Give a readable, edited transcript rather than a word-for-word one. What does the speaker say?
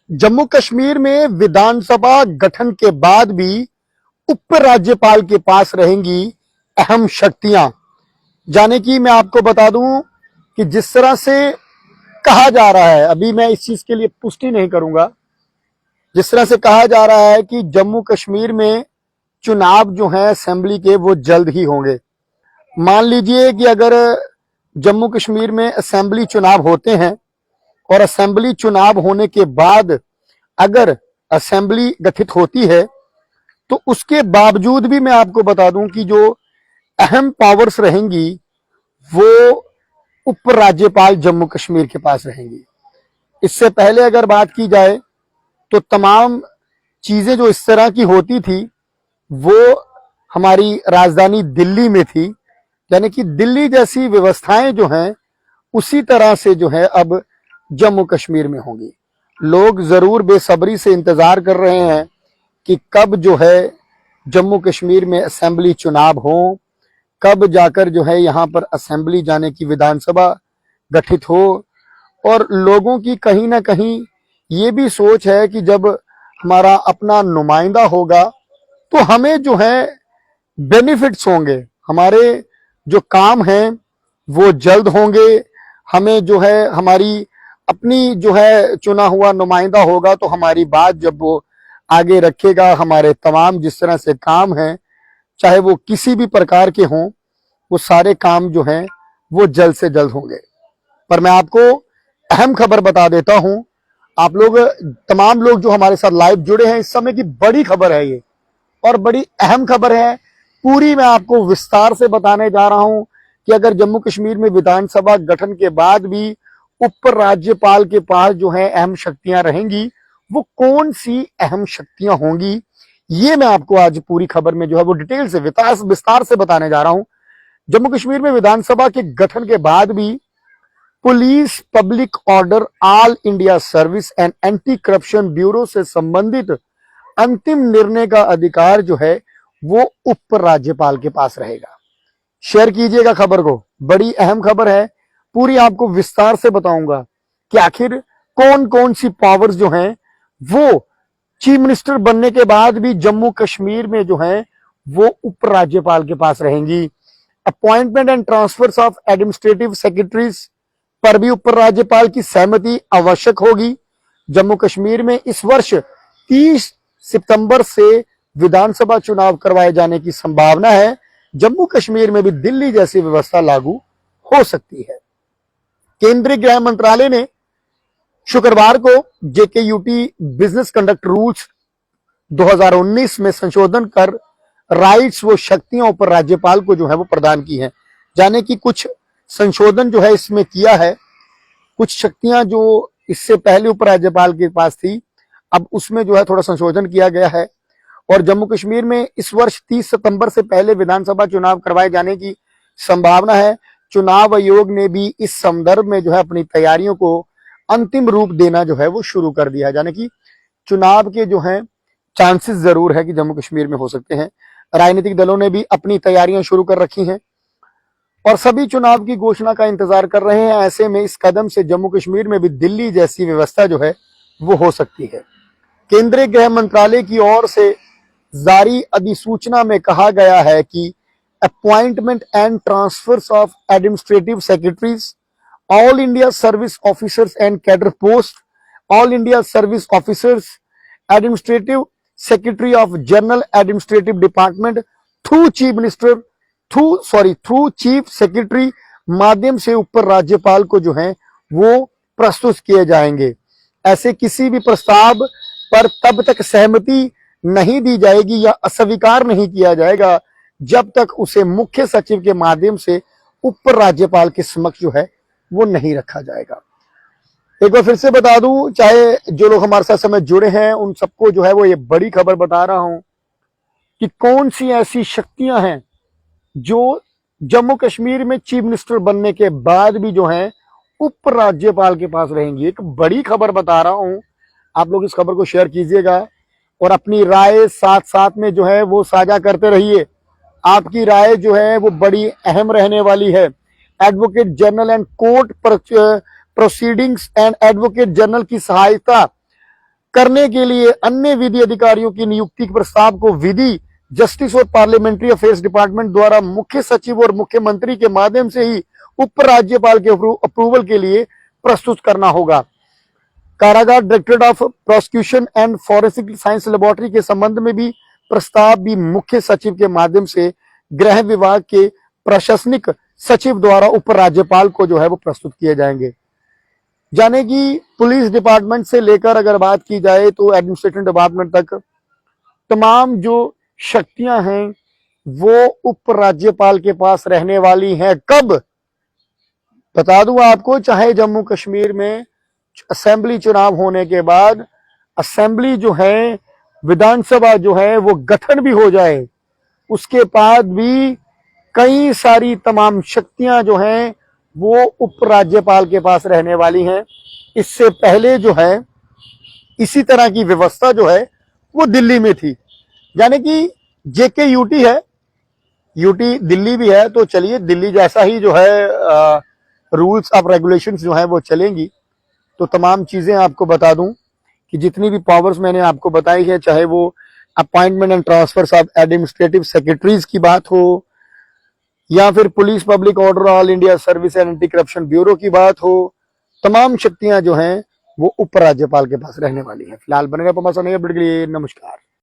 जम्मू कश्मीर में विधानसभा गठन के बाद भी उप राज्यपाल के पास रहेंगी अहम शक्तियां। जाने की मैं आपको बता दूं कि जिस तरह से कहा जा रहा है, अभी मैं इस चीज के लिए पुष्टि नहीं करूंगा, जिस तरह से कहा जा रहा है कि जम्मू कश्मीर में चुनाव जो है असेंबली के वो जल्द ही होंगे। मान लीजिए कि अगर जम्मू कश्मीर में असेंबली चुनाव होते हैं और असेंबली चुनाव होने के बाद अगर असेंबली गठित होती है तो उसके बावजूद भी मैं आपको बता दूं कि जो अहम पावर्स रहेंगी वो उप राज्यपाल जम्मू कश्मीर के पास रहेंगी। इससे पहले अगर बात की जाए तो तमाम चीजें जो इस तरह की होती थी वो हमारी राजधानी दिल्ली में थी, यानी कि दिल्ली जैसी व्यवस्थाएं जो हैं उसी तरह से जो है अब जम्मू कश्मीर में होंगी। लोग जरूर बेसब्री से इंतजार कर रहे हैं कि कब जो है जम्मू कश्मीर में असेंबली चुनाव हो, कब जाकर जो है यहाँ पर असेंबली जाने की विधानसभा गठित हो। और लोगों की कहीं ना कहीं ये भी सोच है कि जब हमारा अपना नुमाइंदा होगा तो हमें जो है बेनिफिट्स होंगे, हमारे जो काम हैं वो जल्द होंगे, हमें जो है हमारी अपनी जो है चुना हुआ नुमाइंदा होगा तो हमारी बात जब वो आगे रखेगा, हमारे तमाम जिस तरह से काम हैं चाहे वो किसी भी प्रकार के हों वो सारे काम जो हैं वो जल्द से जल्द होंगे। पर मैं आपको अहम खबर बता देता हूं, आप लोग तमाम लोग जो हमारे साथ लाइव जुड़े हैं, इस समय की बड़ी खबर है ये और बड़ी अहम खबर है। पूरी मैं आपको विस्तार से बताने जा रहा हूं कि अगर जम्मू कश्मीर में विधानसभा गठन के बाद भी उप राज्यपाल के पास जो है अहम शक्तियां रहेंगी, वो कौन सी अहम शक्तियां होंगी, ये मैं आपको आज पूरी खबर में जो है वो डिटेल से विस्तार से बताने जा रहा हूं। जम्मू कश्मीर में विधानसभा के गठन के बाद भी police public order all India service and anti corruption bureau से संबंधित अंतिम निर्णय का अधिकार जो है वो उप राज्यपाल के पास रहेगा। शेयर कीजिएगा खबर को, बड़ी अहम खबर है। पूरी आपको विस्तार से बताऊंगा कि आखिर कौन कौन सी पावर्स जो हैं वो चीफ मिनिस्टर बनने के बाद भी जम्मू कश्मीर में जो है वो उप राज्यपाल के पास रहेंगी। Appointment and transfers of administrative secretaries पर भी उप राज्यपाल की सहमति आवश्यक होगी। जम्मू कश्मीर में इस वर्ष 30 सितंबर से विधानसभा चुनाव करवाए जाने की संभावना है। जम्मू कश्मीर में भी दिल्ली जैसी व्यवस्था लागू हो सकती है। केंद्रीय गृह मंत्रालय ने शुक्रवार को जेकेयूटी बिजनेस कंडक्ट रूल्स 2019 में संशोधन कर राइट्स व शक्तियों पर राज्यपाल को जो है वो प्रदान की है। जाने की कुछ संशोधन जो है इसमें किया है, कुछ शक्तियां जो इससे पहले उप राज्यपाल के पास थी अब उसमें जो है थोड़ा संशोधन किया गया है। और जम्मू कश्मीर में इस वर्ष 30 सितंबर से पहले विधानसभा चुनाव करवाए जाने की संभावना है। चुनाव आयोग ने भी इस संदर्भ में जो है अपनी तैयारियों को अंतिम रूप देना जो है वो शुरू कर दिया है। यानी कि चुनाव के जो है चांसेस जरूर है कि जम्मू कश्मीर में हो सकते हैं। राजनीतिक दलों ने भी अपनी तैयारियां शुरू कर रखी हैं और सभी चुनाव की घोषणा का इंतजार कर रहे हैं। ऐसे में इस कदम से जम्मू कश्मीर में भी दिल्ली जैसी व्यवस्था जो है वो हो सकती है। केंद्रीय गृह मंत्रालय की ओर से जारी अधिसूचना में कहा गया है कि appointment and transfers of administrative secretaries, all India service officers and cadre post, all India service officers, administrative secretary of general administrative department through chief secretary माध्यम से ऊपर राज्यपाल को जो है वो प्रस्तुत किए जाएंगे। ऐसे किसी भी प्रस्ताव पर तब तक सहमति नहीं दी जाएगी या अस्वीकार नहीं किया जाएगा जब तक उसे मुख्य सचिव के माध्यम से ऊपर राज्यपाल के समक्ष जो है वो नहीं रखा जाएगा। एक बार फिर से बता दूं, चाहे जो लोग हमारे साथ समय जुड़े हैं उन सबको जो है वो ये बड़ी खबर बता रहा हूं कि कौन सी ऐसी शक्तियां हैं जो जम्मू कश्मीर में चीफ मिनिस्टर बनने के बाद भी जो है उप राज्यपाल के पास रहेंगी। एक बड़ी खबर बता रहा हूं, आप लोग इस खबर को शेयर कीजिएगा और अपनी राय साथ साथ में जो है वो साझा करते रहिए। आपकी राय जो है वो बड़ी अहम रहने वाली है। Advocate general and court proceedings and advocate general की सहायता करने के लिए अन्य विधि अधिकारियों की नियुक्ति के प्रस्ताव को विधि, जस्टिस और पार्लियामेंट्री अफेयर्स डिपार्टमेंट द्वारा मुख्य सचिव और मुख्यमंत्री के माध्यम से ही उप राज्यपाल के अप्रूवल के लिए प्रस्तुत करना होगा। कारागार directorate of prosecution and forensic science laboratory के संबंध में भी प्रस्ताव भी मुख्य सचिव के माध्यम से गृह विभाग के प्रशासनिक सचिव द्वारा उप राज्यपाल को जो है वो प्रस्तुत किए जाएंगे। जाने की पुलिस डिपार्टमेंट से लेकर अगर बात की जाए तो एडमिनिस्ट्रेटिव डिपार्टमेंट तक तमाम जो शक्तियां हैं वो उप राज्यपाल के पास रहने वाली हैं। कब? बता दूं आपको, चाहे जम्मू कश्मीर में असेंबली चुनाव होने के बाद असेंबली जो है, विधानसभा जो है वो गठन भी हो जाए, उसके बाद भी कई सारी तमाम शक्तियां जो हैं वो उप राज्यपाल के पास रहने वाली हैं। इससे पहले जो है इसी तरह की व्यवस्था जो है वो दिल्ली में थी, यानी कि जेके यूटी है, यूटी दिल्ली भी है, तो चलिए दिल्ली जैसा ही जो है रूल्स ऑफ रेगुलेशंस जो है वो चलेंगी। तो तमाम चीजें आपको बता दूं कि जितनी भी पावर्स मैंने आपको बताई है, चाहे वो appointment and transfers of administrative secretaries की बात हो या फिर police public order all India service and anti corruption bureau की बात हो, तमाम शक्तियां जो हैं वो उप राज्यपाल के पास रहने वाली हैं। फिलहाल बने रहे अपडेट के लिए। नमस्कार।